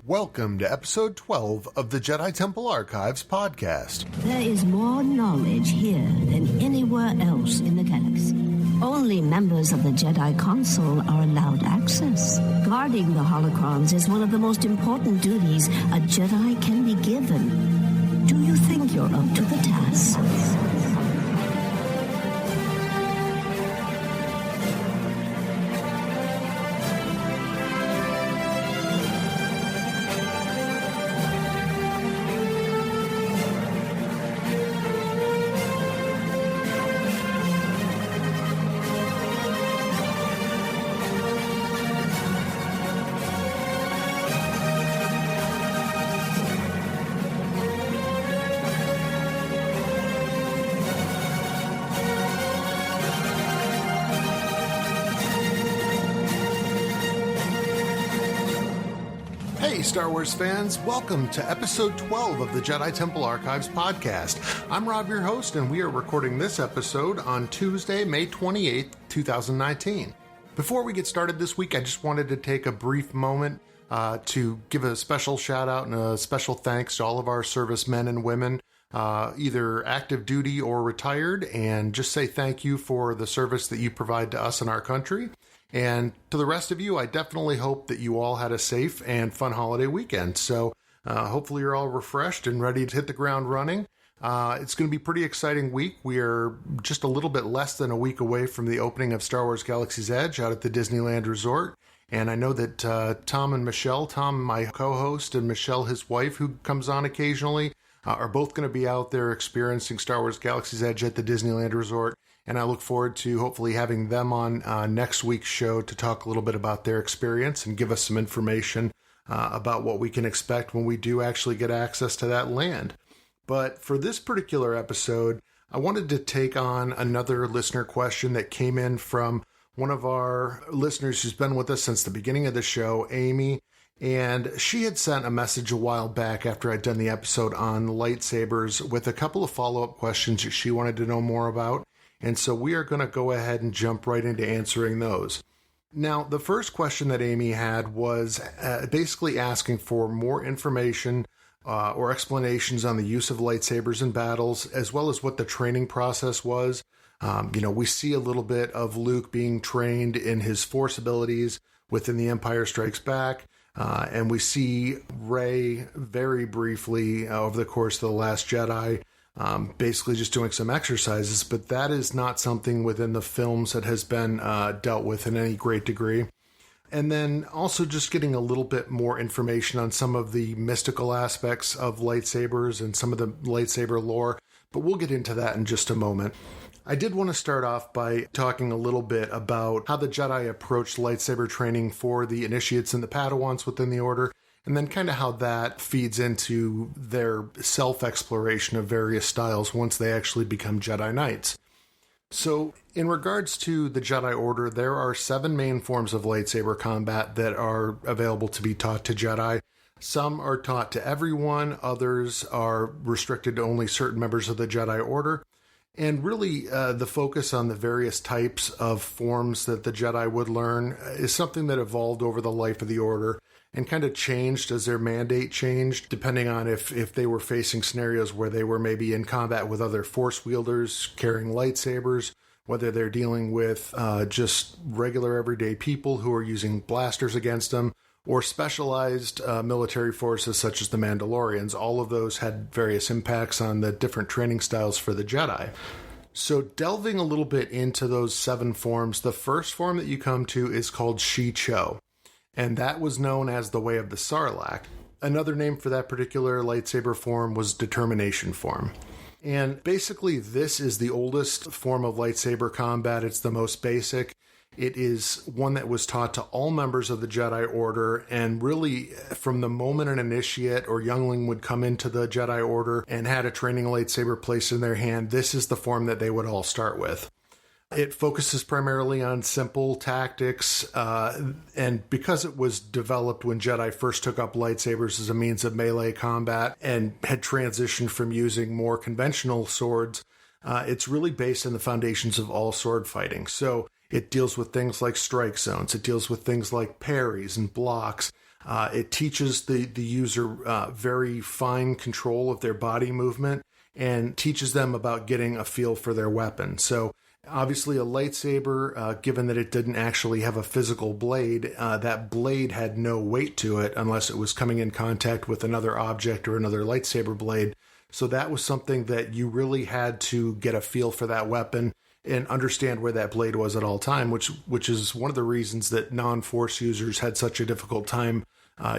Welcome to episode 12 of the Jedi Temple Archives podcast. There is more knowledge here than anywhere else in the galaxy. Only members of the Jedi Council are allowed access. Guarding the holocrons is one of the most important duties a Jedi can be given. Do you think you're up to the task? Star Wars fans, welcome to episode 12 of the Jedi Temple Archives podcast. I'm Rob, your host, and we are recording this episode on Tuesday, May 28th, 2019. Before we get started this week, I just wanted to take a brief moment to give a special shout out and a special thanks to all of our servicemen and women, either active duty or retired, and just say thank you for the service that you provide to us and our country. And to the rest of you, I definitely hope that you all had a safe and fun holiday weekend. So hopefully you're all refreshed and ready to hit the ground running. It's going to be a pretty exciting week. We are just a little bit less than a week away from the opening of Star Wars Galaxy's Edge out at the Disneyland Resort. And I know that Tom and Michelle, Tom, my co-host, and Michelle, his wife, who comes on occasionally, are both going to be out there experiencing Star Wars Galaxy's Edge at the Disneyland Resort. And I look forward to hopefully having them on next week's show to talk a little bit about their experience and give us some information about what we can expect when we do actually get access to that land. But for this particular episode, I wanted to take on another listener question that came in from one of our listeners who's been with us since the beginning of the show, Amy. And she had sent a message a while back after I'd done the episode on lightsabers with a couple of follow-up questions that she wanted to know more about. And so we are going to go ahead and jump right into answering those. Now, the first question that Amy had was basically asking for more information or explanations on the use of lightsabers in battles, as well as what the training process was. We see a little bit of Luke being trained in his Force abilities within The Empire Strikes Back. And we see Rey very briefly over the course of The Last Jedi, basically just doing some exercises, but that is not something within the films that has been dealt with in any great degree. And then also just getting a little bit more information on some of the mystical aspects of lightsabers and some of the lightsaber lore, but we'll get into that in just a moment. I did want to start off by talking a little bit about how the Jedi approached lightsaber training for the initiates and the Padawans within the Order, and then kind of how that feeds into their self-exploration of various styles once they actually become Jedi Knights. So, in regards to the Jedi Order, there are 7 main forms of lightsaber combat that are available to be taught to Jedi. Some are taught to everyone, others are restricted to only certain members of the Jedi Order. And really, the focus on the various types of forms that the Jedi would learn is something that evolved over the life of the Order and kind of changed as their mandate changed, depending on if they were facing scenarios where they were maybe in combat with other Force wielders carrying lightsabers, whether they're dealing with just regular everyday people who are using blasters against them, or specialized military forces such as the Mandalorians. All of those had various impacts on the different training styles for the Jedi. So delving a little bit into those 7 forms, the first form that you come to is called Shi-Cho, and that was known as the Way of the Sarlacc. Another name for that particular lightsaber form was Determination form. And basically, this is the oldest form of lightsaber combat. It's the most basic. It is one that was taught to all members of the Jedi Order, and really from the moment an initiate or youngling would come into the Jedi Order and had a training lightsaber placed in their hand, this is the form that they would all start with. It focuses primarily on simple tactics, and because it was developed when Jedi first took up lightsabers as a means of melee combat and had transitioned from using more conventional swords, it's really based on the foundations of all sword fighting. So it deals with things like strike zones. It deals with things like parries and blocks. It teaches the user very fine control of their body movement and teaches them about getting a feel for their weapon. So obviously a lightsaber, given that it didn't actually have a physical blade, that blade had no weight to it unless it was coming in contact with another object or another lightsaber blade. So that was something that you really had to get a feel for that weapon and understand where that blade was at all time, which is one of the reasons that non-Force users had such a difficult time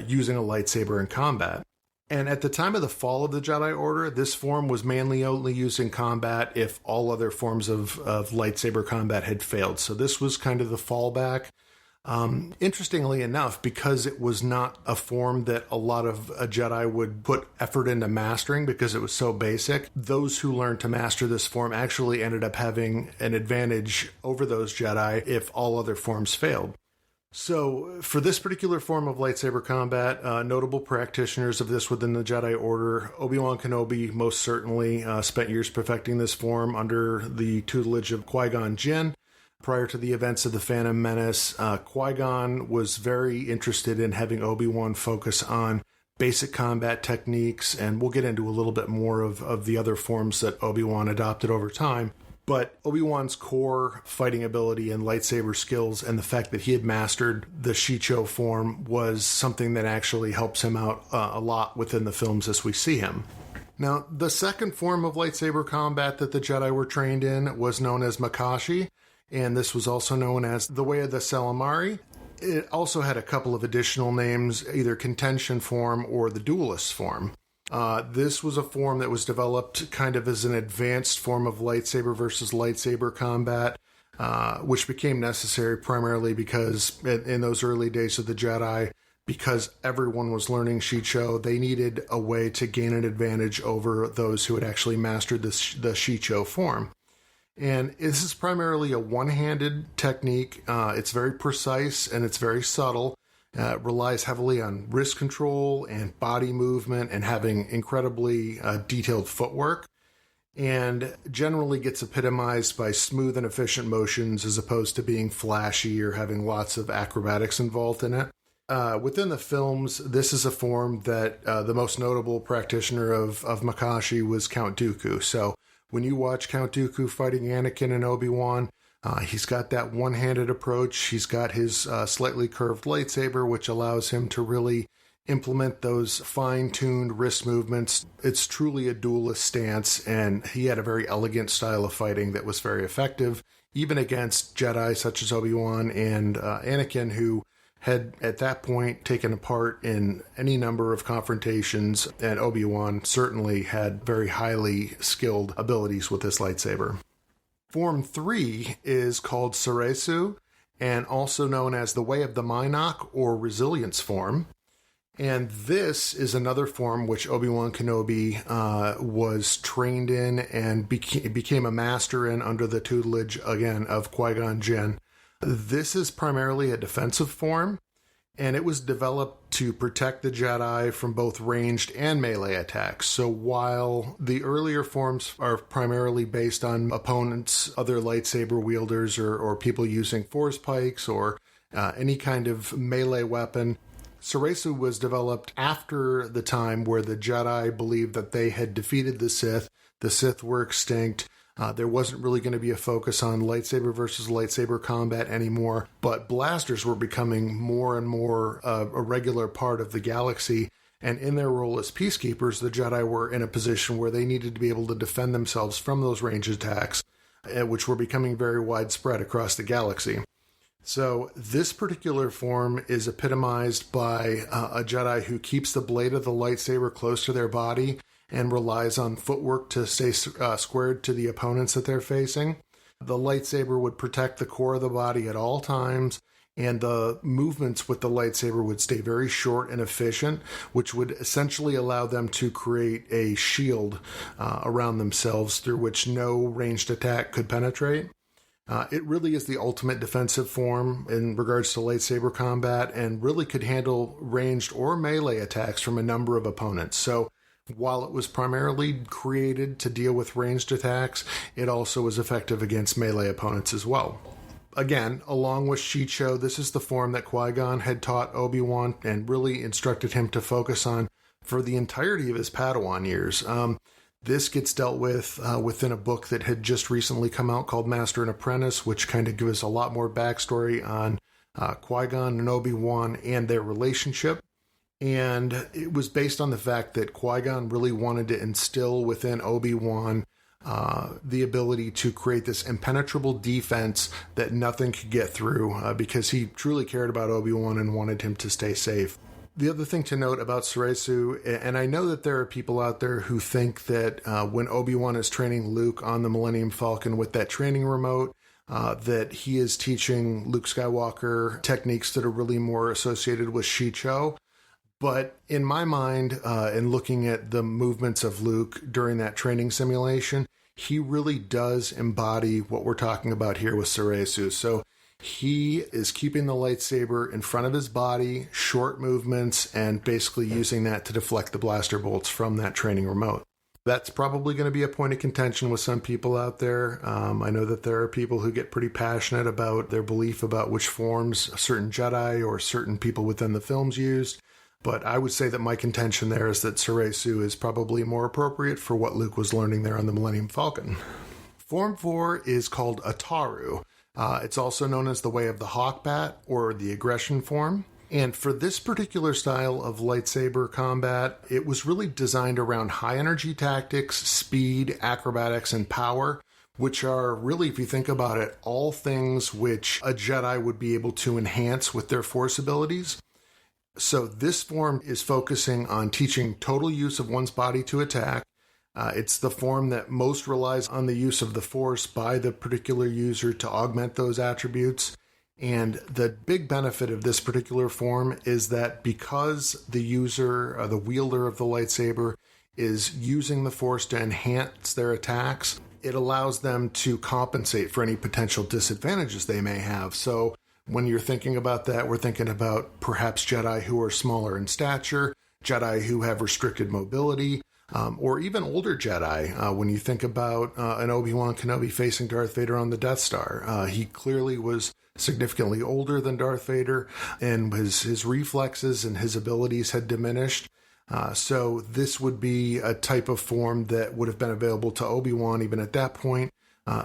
using a lightsaber in combat. And at the time of the fall of the Jedi Order, this form was mainly only used in combat if all other forms of lightsaber combat had failed. So this was kind of the fallback. Interestingly enough, because it was not a form that a lot of Jedi would put effort into mastering because it was so basic, those who learned to master this form actually ended up having an advantage over those Jedi if all other forms failed. So for this particular form of lightsaber combat, notable practitioners of this within the Jedi Order, Obi-Wan Kenobi most certainly spent years perfecting this form under the tutelage of Qui-Gon Jinn. Prior to the events of the Phantom Menace, Qui-Gon was very interested in having Obi-Wan focus on basic combat techniques, and we'll get into a little bit more of the other forms that Obi-Wan adopted over time. But Obi-Wan's core fighting ability and lightsaber skills and the fact that he had mastered the Shicho form was something that actually helps him out a lot within the films as we see him. Now, the second form of lightsaber combat that the Jedi were trained in was known as Makashi, and this was also known as the Way of the Calamari. It also had a couple of additional names, either Contention form or the Duelist form. This was a form that was developed kind of as an advanced form of lightsaber versus lightsaber combat, which became necessary primarily because in those early days of the Jedi, because everyone was learning Shicho, they needed a way to gain an advantage over those who had actually mastered the Shicho form. And this is primarily a one-handed technique. It's very precise and it's very subtle. It relies heavily on wrist control and body movement and having incredibly detailed footwork, and generally gets epitomized by smooth and efficient motions as opposed to being flashy or having lots of acrobatics involved in it. Within the films, this is a form that the most notable practitioner of Makashi was Count Dooku. So when you watch Count Dooku fighting Anakin and Obi-Wan, he's got that one-handed approach. He's got his slightly curved lightsaber, which allows him to really implement those fine-tuned wrist movements. It's truly a duelist stance, and he had a very elegant style of fighting that was very effective, even against Jedi such as Obi-Wan and Anakin, who had at that point taken part in any number of confrontations, and Obi-Wan certainly had very highly skilled abilities with this lightsaber. Form 3 is called Soresu, and also known as the Way of the Mynock or Resilience form. And this is another form which Obi-Wan Kenobi was trained in and became a master in under the tutelage, again, of Qui-Gon Jinn. This is primarily a defensive form, and it was developed to protect the Jedi from both ranged and melee attacks. So while the earlier forms are primarily based on opponents, other lightsaber wielders, or people using force pikes or any kind of melee weapon, Soresu was developed after the time where the Jedi believed that they had defeated the Sith were extinct. There wasn't really going to be a focus on lightsaber versus lightsaber combat anymore, but blasters were becoming more and more a regular part of the galaxy, and in their role as peacekeepers, the Jedi were in a position where they needed to be able to defend themselves from those ranged attacks, which were becoming very widespread across the galaxy. So this particular form is epitomized by a Jedi who keeps the blade of the lightsaber close to their body and relies on footwork to stay squared to the opponents that they're facing. The lightsaber would protect the core of the body at all times, and the movements with the lightsaber would stay very short and efficient, which would essentially allow them to create a shield around themselves through which no ranged attack could penetrate. It really is the ultimate defensive form in regards to lightsaber combat, and really could handle ranged or melee attacks from a number of opponents. So while it was primarily created to deal with ranged attacks, it also was effective against melee opponents as well. again, along with Shicho, this is the form that Qui-Gon had taught Obi-Wan and really instructed him to focus on for the entirety of his Padawan years. This gets dealt with within a book that had just recently come out called Master and Apprentice, which kind of gives a lot more backstory on Qui-Gon and Obi-Wan and their relationship. And it was based on the fact that Qui-Gon really wanted to instill within Obi-Wan the ability to create this impenetrable defense that nothing could get through because he truly cared about Obi-Wan and wanted him to stay safe. The other thing to note about Ceresu, and I know that there are people out there who think that when Obi-Wan is training Luke on the Millennium Falcon with that training remote, that he is teaching Luke Skywalker techniques that are really more associated with Shicho. But in my mind, in looking at the movements of Luke during that training simulation, he really does embody what we're talking about here with Ceresu. So he is keeping the lightsaber in front of his body, short movements, and basically using that to deflect the blaster bolts from that training remote. That's probably going to be a point of contention with some people out there. I know that there are people who get pretty passionate about their belief about which forms certain Jedi or certain people within the films used. But I would say that my contention there is that Ceresu is probably more appropriate for what Luke was learning there on the Millennium Falcon. Form 4 is called Ataru. It's also known as the Way of the Hawkbat or the Aggression form. And for this particular style of lightsaber combat, it was really designed around high energy tactics, speed, acrobatics, and power, which are really, if you think about it, all things which a Jedi would be able to enhance with their Force abilities. So this form is focusing on teaching total use of one's body to attack. It's the form that most relies on the use of the Force by the particular user to augment those attributes. And the big benefit of this particular form is that because the user, the wielder of the lightsaber, is using the Force to enhance their attacks, it allows them to compensate for any potential disadvantages they may have. So when you're thinking about that, we're thinking about perhaps Jedi who are smaller in stature, Jedi who have restricted mobility, or even older Jedi. When you think about an Obi-Wan Kenobi facing Darth Vader on the Death Star, he clearly was significantly older than Darth Vader, and his reflexes and his abilities had diminished. So this would be a type of form that would have been available to Obi-Wan even at that point,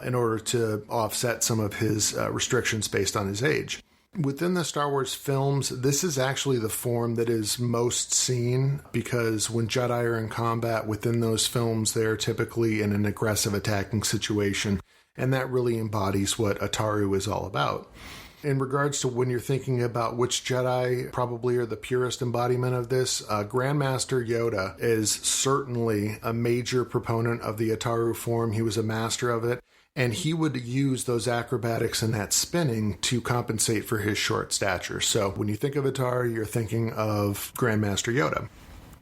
in order to offset some of his restrictions based on his age. Within the Star Wars films, this is actually the form that is most seen because when Jedi are in combat within those films, they're typically in an aggressive attacking situation, and that really embodies what Ataru is all about. In regards to when you're thinking about which Jedi probably are the purest embodiment of this, Grandmaster Yoda is certainly a major proponent of the Ataru form. He was a master of it, and he would use those acrobatics and that spinning to compensate for his short stature. So when you think of Ataru, you're thinking of Grandmaster Yoda.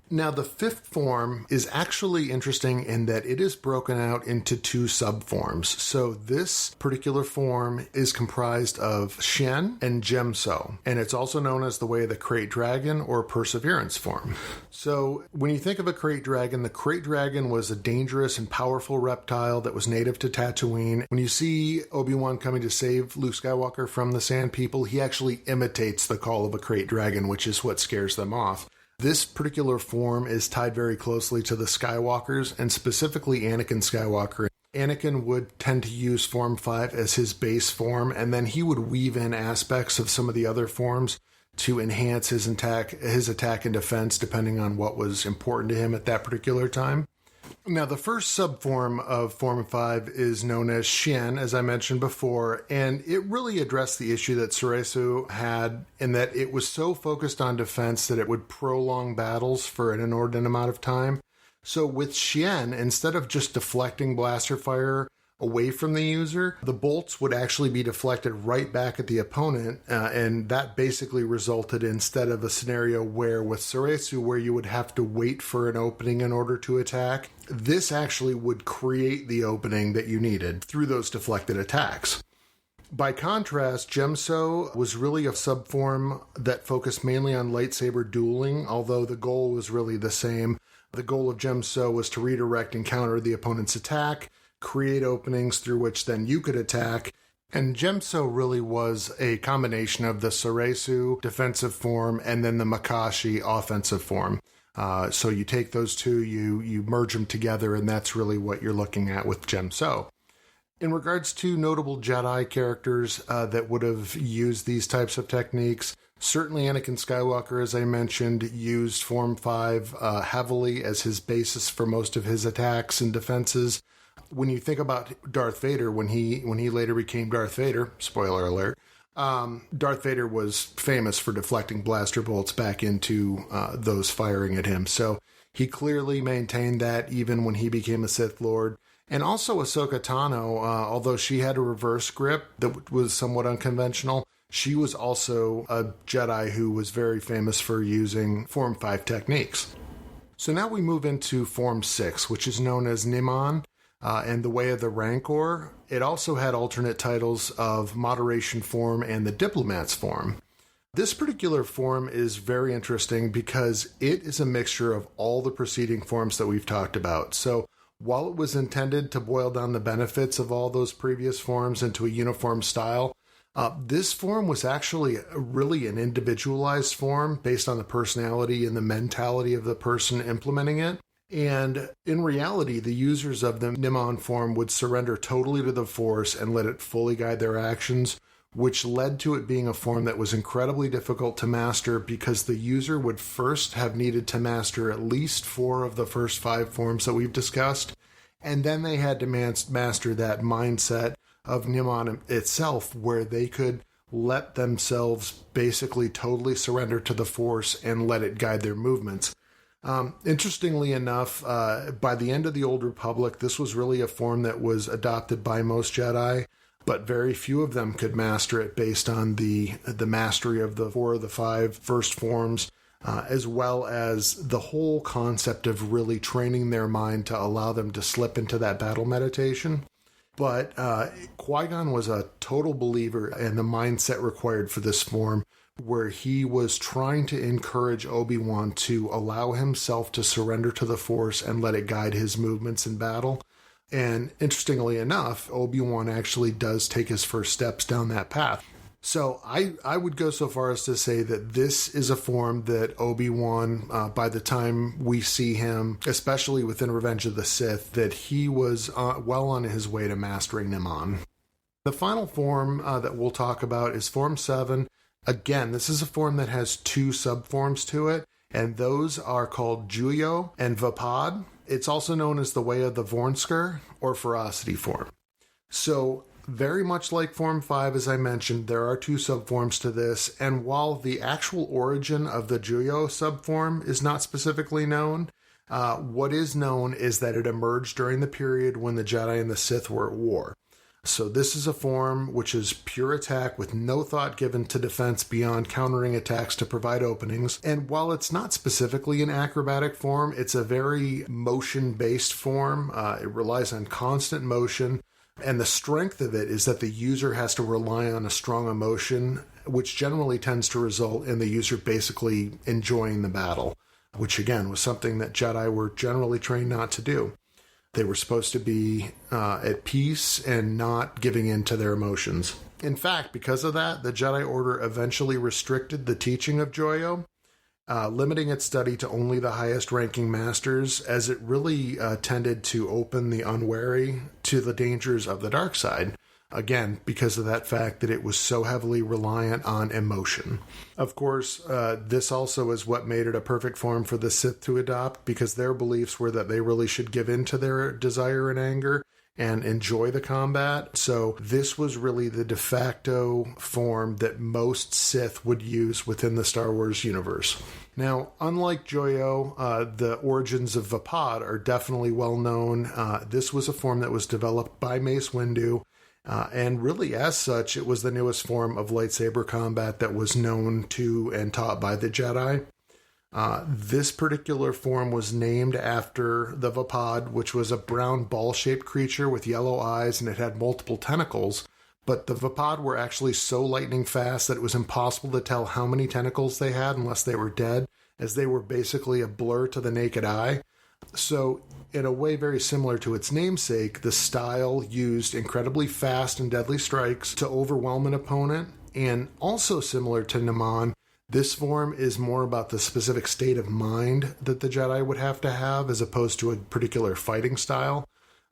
Now, the fifth form is actually interesting in that it is broken out into two subforms. So this particular form is comprised of Shen and Gemso, and it's also known as the Way of the Krayt Dragon or Perseverance form. So when you think of a Krayt Dragon, the Krayt Dragon was a dangerous and powerful reptile that was native to Tatooine. When you see Obi-Wan coming to save Luke Skywalker from the Sand People, he actually imitates the call of a Krayt Dragon, which is what scares them off. This particular form is tied very closely to the Skywalkers, and specifically Anakin Skywalker. Anakin would tend to use Form 5 as his base form, and then he would weave in aspects of some of the other forms to enhance his attack and defense, depending on what was important to him at that particular time. Now, the first subform of Form 5 is known as Shen, as I mentioned before, and it really addressed the issue that Ceresu had in that it was so focused on defense that it would prolong battles for an inordinate amount of time. So with Shen, instead of just deflecting blaster fire away from the user, the bolts would actually be deflected right back at the opponent, and that basically resulted instead of a scenario where with Ceresu where you would have to wait for an opening in order to attack, this actually would create the opening that you needed through those deflected attacks. By contrast, Gemso was really a subform that focused mainly on lightsaber dueling, although the goal was really the same. The goal of Gemso was to redirect and counter the opponent's attack, create openings through which then you could attack, And Gemso really was a combination of the Soresu defensive form and then the Makashi offensive form. So you take those two, you merge them together, and that's really what you're looking at with Gemso. In regards to notable Jedi characters that would have used these types of techniques, certainly Anakin Skywalker, as I mentioned, used Form 5 heavily as his basis for most of his attacks and defenses. When you think about Darth Vader, when he later became Darth Vader, spoiler alert, Darth Vader was famous for deflecting blaster bolts back into those firing at him. So he clearly maintained that even when he became a Sith Lord. And also Ahsoka Tano, although she had a reverse grip that was somewhat unconventional, she was also a Jedi who was very famous for using Form 5 techniques. So now we move into Form 6, which is known as Niman and the Way of the Rancor. It also had alternate titles of Moderation Form and the Diplomat's Form. This particular form is very interesting because it is a mixture of all the preceding forms that we've talked about. So while it was intended to boil down the benefits of all those previous forms into a uniform style, this form was actually really an individualized form based on the personality and the mentality of the person implementing it. And in reality, the users of the Niman form would surrender totally to the Force and let it fully guide their actions, which led to it being a form that was incredibly difficult to master because the user would first have needed to master at least 4 of the first 5 forms that we've discussed, and then they had to master that mindset of Niman itself, where they could let themselves basically totally surrender to the Force and let it guide their movements. Interestingly enough, by the end of the Old Republic, this was really a form that was adopted by most Jedi, but very few of them could master it based on the mastery of the 4 of the 5 first forms, as well as the whole concept of really training their mind to allow them to slip into that battle meditation. But Qui-Gon was a total believer in the mindset required for this form, where he was trying to encourage Obi-Wan to allow himself to surrender to the Force and let it guide his movements in battle. And interestingly enough, Obi-Wan actually does take his first steps down that path. So I would go so far as to say that this is a form that Obi-Wan, by the time we see him, especially within Revenge of the Sith, that he was well on his way to mastering Niman. The final form that we'll talk about is Form 7. Again, this is a form that has 2 subforms to it, and those are called Juyo and Vapad. It's also known as the Way of the Vornsker or Ferocity form. So very much like Form 5, as I mentioned, there are 2 subforms to this, and while the actual origin of the Juyo subform is not specifically known, what is known is that it emerged during the period when the Jedi and the Sith were at war. So this is a form which is pure attack with no thought given to defense beyond countering attacks to provide openings. And while it's not specifically an acrobatic form, it's a very motion-based form. It relies on constant motion. And the strength of it is that the user has to rely on a strong emotion, which generally tends to result in the user basically enjoying the battle, which again was something that Jedi were generally trained not to do. They were supposed to be at peace and not giving in to their emotions. In fact, because of that, the Jedi Order eventually restricted the teaching of Joyo, limiting its study to only the highest-ranking masters, as it really tended to open the unwary to the dangers of the dark side. Again, because of that fact that it was so heavily reliant on emotion. Of course, this also is what made it a perfect form for the Sith to adopt, because their beliefs were that they really should give in to their desire and anger and enjoy the combat. So this was really the de facto form that most Sith would use within the Star Wars universe. Now, unlike Joyo, the origins of Vapad are definitely well known. This was a form that was developed by Mace Windu. And really, as such, it was the newest form of lightsaber combat that was known to and taught by the Jedi. This particular form was named after the Vapad, which was a brown ball-shaped creature with yellow eyes, and it had multiple tentacles. But the Vapad were actually so lightning fast that it was impossible to tell how many tentacles they had unless they were dead, as they were basically a blur to the naked eye. So, in a way very similar to its namesake, the style used incredibly fast and deadly strikes to overwhelm an opponent, and also similar to Naman, this form is more about the specific state of mind that the Jedi would have to have as opposed to a particular fighting style.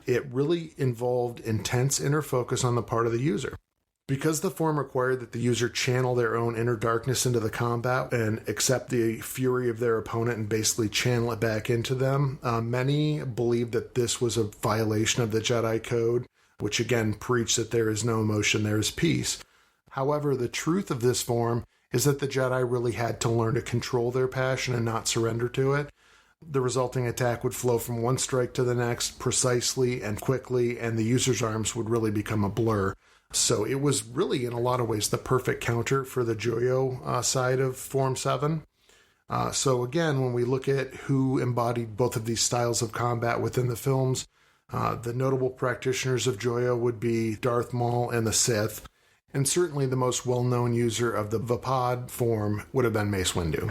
It really involved intense inner focus on the part of the user. Because the form required that the user channel their own inner darkness into the combat and accept the fury of their opponent and basically channel it back into them, many believed that this was a violation of the Jedi Code, which again preached that there is no emotion, there is peace. However, the truth of this form is that the Jedi really had to learn to control their passion and not surrender to it. The resulting attack would flow from one strike to the next precisely and quickly, and the user's arms would really become a blur. So it was really, in a lot of ways, the perfect counter for the Joyo side of Form 7. So again, when we look at who embodied both of these styles of combat within the films, the notable practitioners of Joyo would be Darth Maul and the Sith, and certainly the most well-known user of the Vapad form would have been Mace Windu.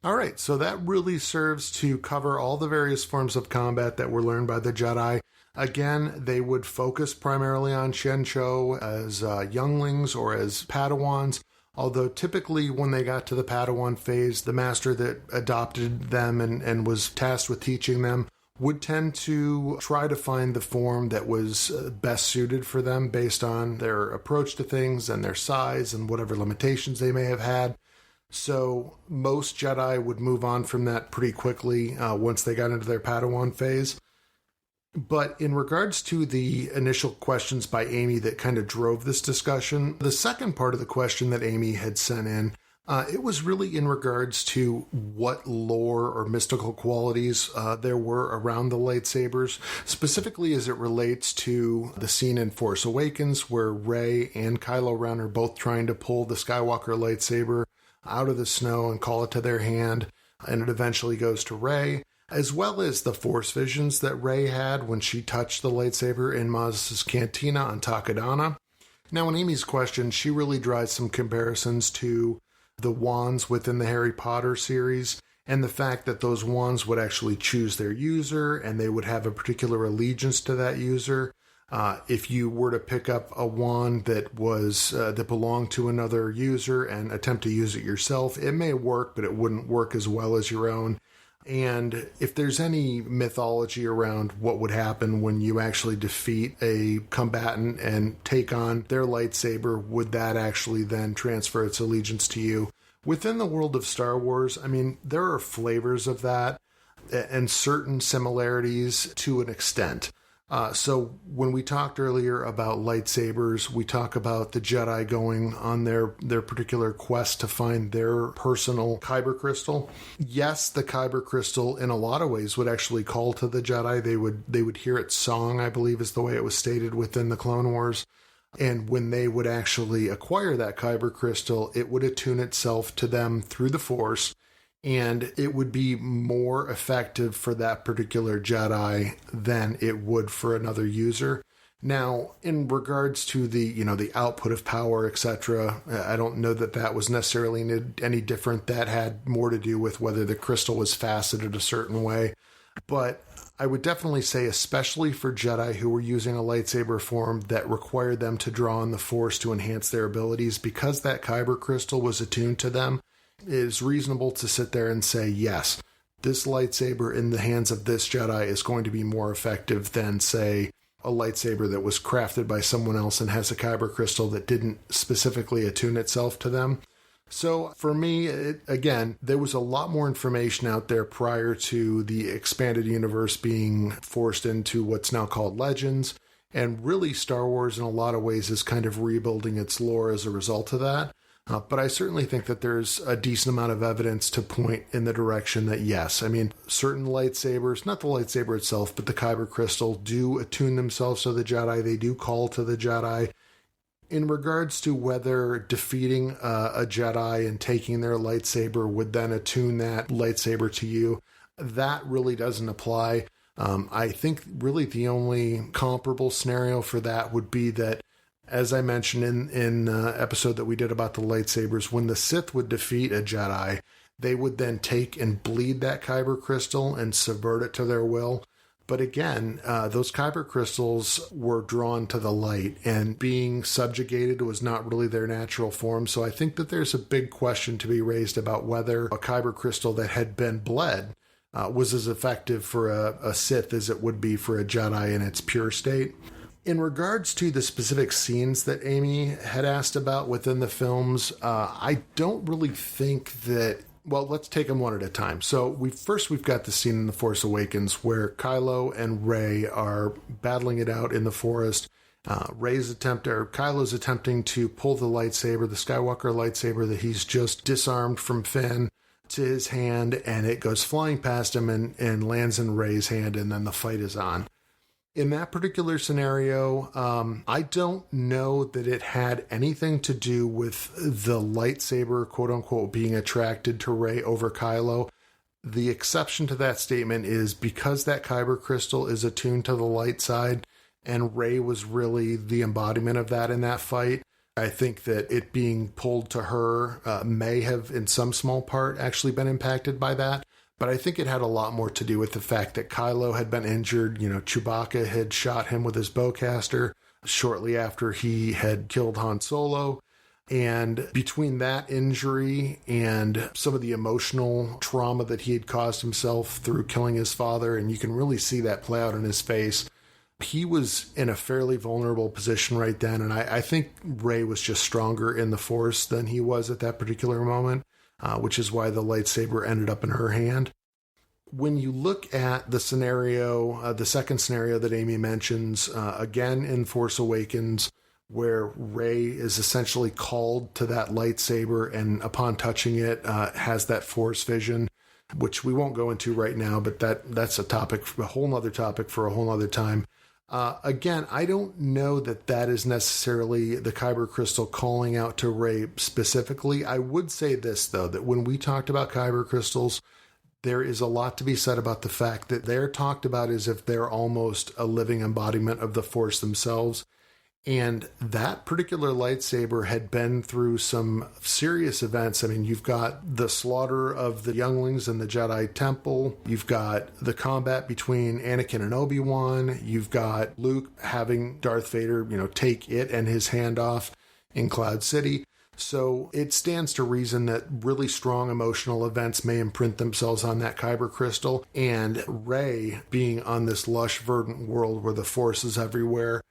All right, so that really serves to cover all the various forms of combat that were learned by the Jedi. Again, they would focus primarily on Shencho as younglings or as Padawans, although typically when they got to the Padawan phase, the master that adopted them and was tasked with teaching them would tend to try to find the form that was best suited for them based on their approach to things and their size and whatever limitations they may have had. So most Jedi would move on from that pretty quickly once they got into their Padawan phase. But in regards to the initial questions by Amy that kind of drove this discussion, the second part of the question that Amy had sent in, it was really in regards to what lore or mystical qualities there were around the lightsabers, specifically as it relates to the scene in Force Awakens where Rey and Kylo Ren are both trying to pull the Skywalker lightsaber out of the snow and call it to their hand, and it eventually goes to Rey, as well as the Force visions that Rey had when she touched the lightsaber in Maz's cantina on Takodana. Now, in Amy's question, she really draws some comparisons to the wands within the Harry Potter series, and the fact that those wands would actually choose their user, and they would have a particular allegiance to that user. If you were to pick up a wand that was that belonged to another user and attempt to use it yourself, it may work, but it wouldn't work as well as your own. And if there's any mythology around what would happen when you actually defeat a combatant and take on their lightsaber, would that actually then transfer its allegiance to you? Within the world of Star Wars, I mean, there are flavors of that and certain similarities to an extent. So when we talked earlier about lightsabers, we talk about the Jedi going on their particular quest to find their personal Kyber crystal. Yes, the Kyber crystal in a lot of ways would actually call to the Jedi. They would hear its song, I believe is the way it was stated within the Clone Wars. And when they would actually acquire that Kyber crystal, it would attune itself to them through the Force, and it would be more effective for that particular Jedi than it would for another user. Now, in regards to the output of power, etc., I don't know that was necessarily any different. That had more to do with whether the crystal was faceted a certain way. But I would definitely say, especially for Jedi who were using a lightsaber form that required them to draw on the Force to enhance their abilities, because that Kyber crystal was attuned to them, it is reasonable to sit there and say, yes, this lightsaber in the hands of this Jedi is going to be more effective than, say, a lightsaber that was crafted by someone else and has a Kyber crystal that didn't specifically attune itself to them. So for me, again, there was a lot more information out there prior to the expanded universe being forced into what's now called Legends. And really, Star Wars in a lot of ways is kind of rebuilding its lore as a result of that. But I certainly think that there's a decent amount of evidence to point in the direction that, yes, I mean, certain lightsabers, not the lightsaber itself, but the Kyber crystal, do attune themselves to the Jedi. They do call to the Jedi. In regards to whether defeating a Jedi and taking their lightsaber would then attune that lightsaber to you, that really doesn't apply. I think really the only comparable scenario for that would be that, as I mentioned in episode that we did about the lightsabers, when the Sith would defeat a Jedi, they would then take and bleed that kyber crystal and subvert it to their will. But again, those kyber crystals were drawn to the light, and being subjugated was not really their natural form. So I think that there's a big question to be raised about whether a kyber crystal that had been bled was as effective for a Sith as it would be for a Jedi in its pure state. In regards to the specific scenes that Amy had asked about within the films, I don't really think that... Well, let's take them one at a time. So we've got the scene in The Force Awakens where Kylo and Rey are battling it out in the forest. Kylo's attempting to pull the lightsaber, the Skywalker lightsaber that he's just disarmed from Finn, to his hand, and it goes flying past him and lands in Rey's hand, and then the fight is on. In that particular scenario, I don't know that it had anything to do with the lightsaber, quote-unquote, being attracted to Rey over Kylo. The exception to that statement is because that kyber crystal is attuned to the light side, and Rey was really the embodiment of that in that fight. I think that it being pulled to her may have, in some small part, actually been impacted by that. But I think it had a lot more to do with the fact that Kylo had been injured. You know, Chewbacca had shot him with his bowcaster shortly after he had killed Han Solo. And between that injury and some of the emotional trauma that he had caused himself through killing his father, and you can really see that play out in his face, he was in a fairly vulnerable position right then. And I think Rey was just stronger in the Force than he was at that particular moment. Which is why the lightsaber ended up in her hand. When you look at the scenario, the second scenario that Amy mentions, again in Force Awakens, where Rey is essentially called to that lightsaber and upon touching it has that Force vision, which we won't go into right now, but that's a whole nother topic for a whole nother time. Again, I don't know that is necessarily the kyber crystal calling out to Rey specifically. I would say this, though, that when we talked about kyber crystals, there is a lot to be said about the fact that they're talked about as if they're almost a living embodiment of the Force themselves. And that particular lightsaber had been through some serious events. I mean, you've got the slaughter of the younglings in the Jedi Temple. You've got the combat between Anakin and Obi-Wan. You've got Luke having Darth Vader, take it and his hand off in Cloud City. So it stands to reason that really strong emotional events may imprint themselves on that kyber crystal. And Rey, being on this lush, verdant world where the Force is everywhere,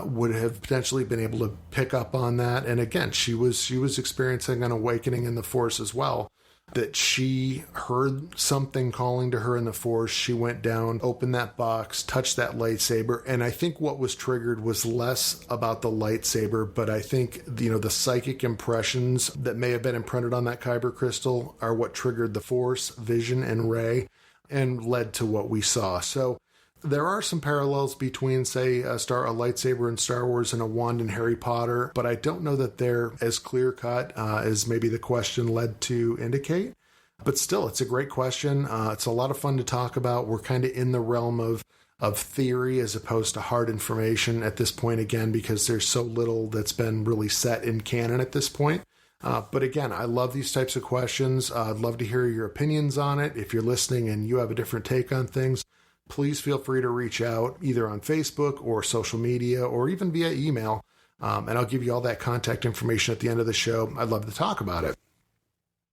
would have potentially been able to pick up on that. And again, she was experiencing an awakening in the Force as well, that she heard something calling to her in the Force. She went down, opened that box, touched that lightsaber. And I think what was triggered was less about the lightsaber, but I think, the psychic impressions that may have been imprinted on that kyber crystal are what triggered the Force vision in Rey and led to what we saw. So there are some parallels between, say, a lightsaber in Star Wars and a wand in Harry Potter, but I don't know that they're as clear-cut as maybe the question led to indicate. But still, it's a great question. It's a lot of fun to talk about. We're kind of in the realm of theory as opposed to hard information at this point, again, because there's so little that's been really set in canon at this point. But again, I love these types of questions. I'd love to hear your opinions on it. If you're listening and you have a different take on things, please feel free to reach out either on Facebook or social media or even via email. And I'll give you all that contact information at the end of the show. I'd love to talk about it.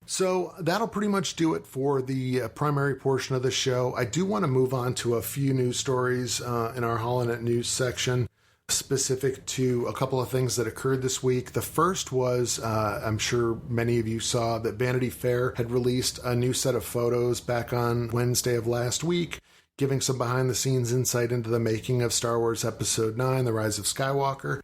So that'll pretty much do it for the primary portion of the show. I do want to move on to a few news stories in our HoloNet news section, specific to a couple of things that occurred this week. The first was, I'm sure many of you saw that Vanity Fair had released a new set of photos back on Wednesday of last week, giving some behind-the-scenes insight into the making of Star Wars Episode IX, The Rise of Skywalker.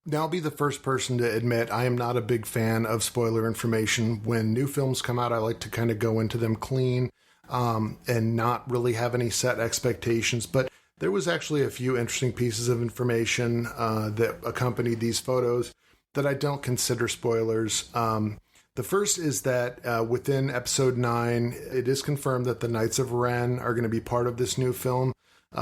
Now, I'll be the first person to admit I am not a big fan of spoiler information. When new films come out, I like to kind of go into them clean and not really have any set expectations. But there was actually a few interesting pieces of information that accompanied these photos that I don't consider spoilers. The first is that within Episode 9, it is confirmed that the Knights of Ren are going to be part of this new film,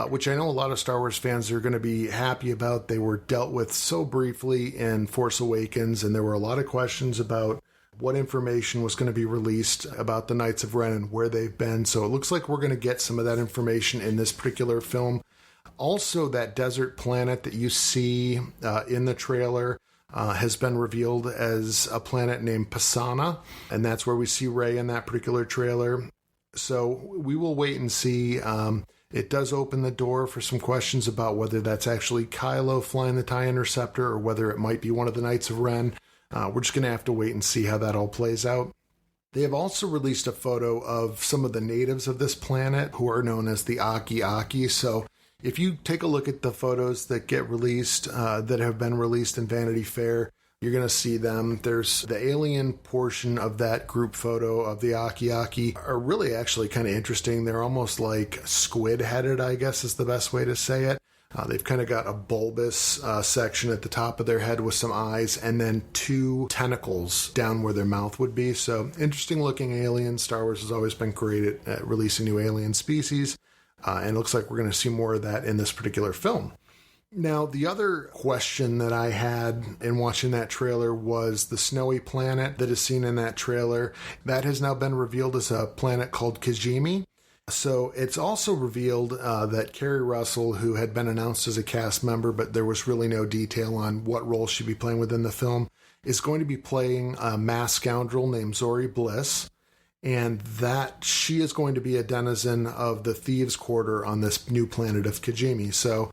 which I know a lot of Star Wars fans are going to be happy about. They were dealt with so briefly in Force Awakens, and there were a lot of questions about what information was going to be released about the Knights of Ren and where they've been. So it looks like we're going to get some of that information in this particular film. Also, that desert planet that you see in the trailer has been revealed as a planet named Pisana, and that's where we see Rey in that particular trailer. So we will wait and see. It does open the door for some questions about whether that's actually Kylo flying the TIE Interceptor or whether it might be one of the Knights of Ren. We're just going to have to wait and see how that all plays out. They have also released a photo of some of the natives of this planet who are known as the Aki. So if you take a look at the photos that get released, that have been released in Vanity Fair, you're going to see them. There's the alien portion of that group photo of the Aki are really actually kind of interesting. They're almost like squid-headed, I guess is the best way to say it. They've kind of got a bulbous section at the top of their head with some eyes and then two tentacles down where their mouth would be. So interesting looking aliens. Star Wars has always been great at releasing new alien species. And it looks like we're going to see more of that in this particular film. Now, the other question that I had in watching that trailer was the snowy planet that is seen in that trailer. That has now been revealed as a planet called Kijimi. So it's also revealed that Kerry Russell, who had been announced as a cast member, but there was really no detail on what role she'd be playing within the film, is going to be playing a masked scoundrel named Zori Bliss. And that she is going to be a denizen of the Thieves' Quarter on this new planet of Kijimi. So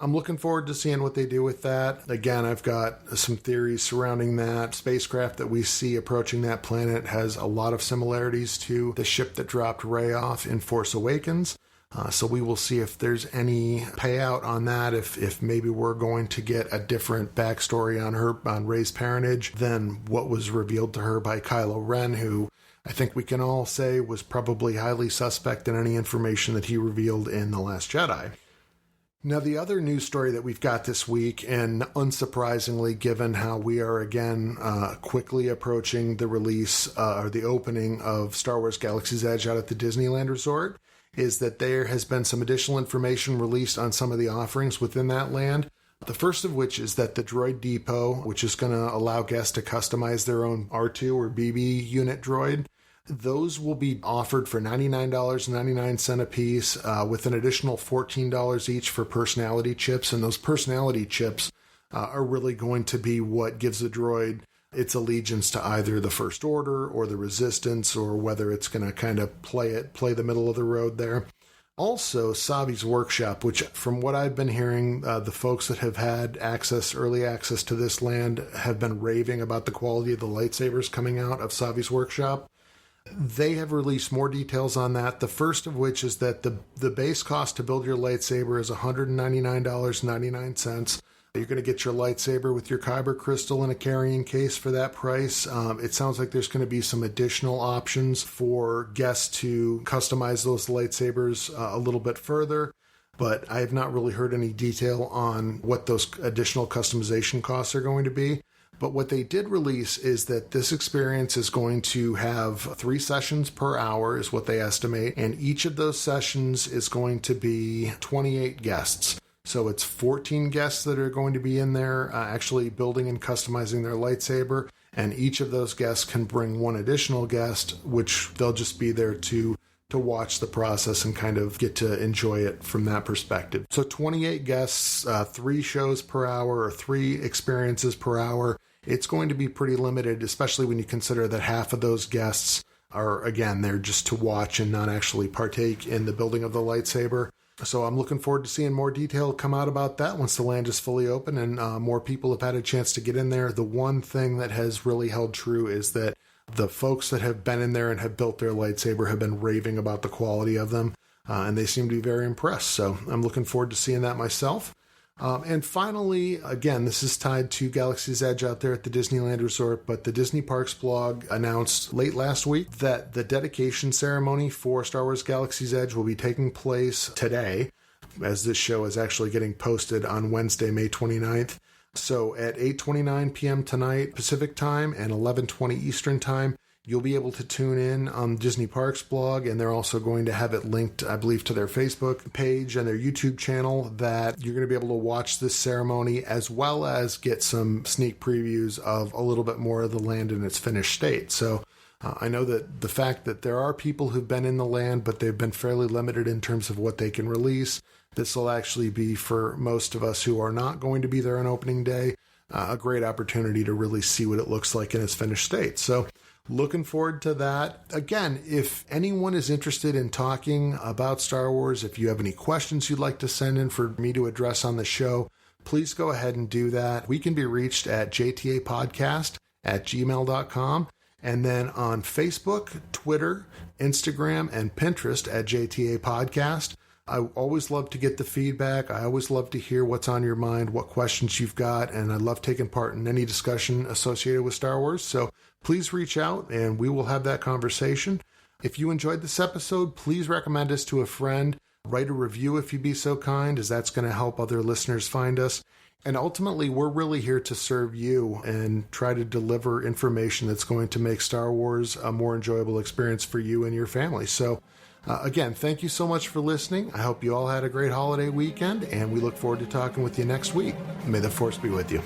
I'm looking forward to seeing what they do with that. Again, I've got some theories surrounding that. Spacecraft that we see approaching that planet has a lot of similarities to the ship that dropped Rey off in Force Awakens. So we will see if there's any payout on that, if maybe we're going to get a different backstory on Rey's parentage than what was revealed to her by Kylo Ren, who I think we can all say was probably highly suspect in any information that he revealed in The Last Jedi. Now, the other news story that we've got this week, and unsurprisingly, given how we are again quickly approaching the release or the opening of Star Wars Galaxy's Edge out at the Disneyland Resort, is that there has been some additional information released on some of the offerings within that land. The first of which is that the Droid Depot, which is going to allow guests to customize their own R2 or BB unit droid, those will be offered for $99.99 a piece, with an additional $14 each for personality chips. And those personality chips are really going to be what gives the droid its allegiance to either the First Order or the Resistance, or whether it's going to kind of play the middle of the road there. Also, Savi's Workshop, which from what I've been hearing, the folks that have had early access to this land have been raving about the quality of the lightsabers coming out of Savi's Workshop. They have released more details on that. The first of which is that the base cost to build your lightsaber is $199.99. You're going to get your lightsaber with your kyber crystal in a carrying case for that price. It sounds like there's going to be some additional options for guests to customize those lightsabers a little bit further, but I have not really heard any detail on what those additional customization costs are going to be. But what they did release is that this experience is going to have 3 sessions per hour, is what they estimate, and each of those sessions is going to be 28 guests. So it's 14 guests that are going to be in there actually building and customizing their lightsaber, and each of those guests can bring one additional guest, which they'll just be there to watch the process and kind of get to enjoy it from that perspective. So 28 guests, 3 shows per hour, or 3 experiences per hour. It's going to be pretty limited, especially when you consider that half of those guests are, again, there just to watch and not actually partake in the building of the lightsaber. So I'm looking forward to seeing more detail come out about that once the land is fully open and more people have had a chance to get in there. The one thing that has really held true is that the folks that have been in there and have built their lightsaber have been raving about the quality of them, and they seem to be very impressed. So I'm looking forward to seeing that myself. And finally, again, this is tied to Galaxy's Edge out there at the Disneyland Resort, but the Disney Parks blog announced late last week that the dedication ceremony for Star Wars Galaxy's Edge will be taking place today, as this show is actually getting posted on Wednesday, May 29th. So at 8:29 p.m. tonight Pacific time and 11:20 Eastern time, You'll be able to tune in on Disney Parks blog, and they're also going to have it linked, I believe, to their Facebook page and their YouTube channel, that you're going to be able to watch this ceremony as well as get some sneak previews of a little bit more of the land in its finished state. So I know that the fact that there are people who've been in the land, but they've been fairly limited in terms of what they can release. This will actually be, for most of us who are not going to be there on opening day, a great opportunity to really see what it looks like in its finished state. So looking forward to that. Again, if anyone is interested in talking about Star Wars, if you have any questions you'd like to send in for me to address on the show, please go ahead and do that. We can be reached at jtapodcast@gmail.com, and then on Facebook, Twitter, Instagram, and Pinterest at JTA Podcast. I always love to get the feedback. I always love to hear what's on your mind, what questions you've got, and I love taking part in any discussion associated with Star Wars. So please reach out and we will have that conversation. If you enjoyed this episode, please recommend us to a friend. Write a review if you'd be so kind, as that's going to help other listeners find us. And ultimately, we're really here to serve you and try to deliver information that's going to make Star Wars a more enjoyable experience for you and your family. So again, thank you so much for listening. I hope you all had a great holiday weekend, and we look forward to talking with you next week. May the Force be with you.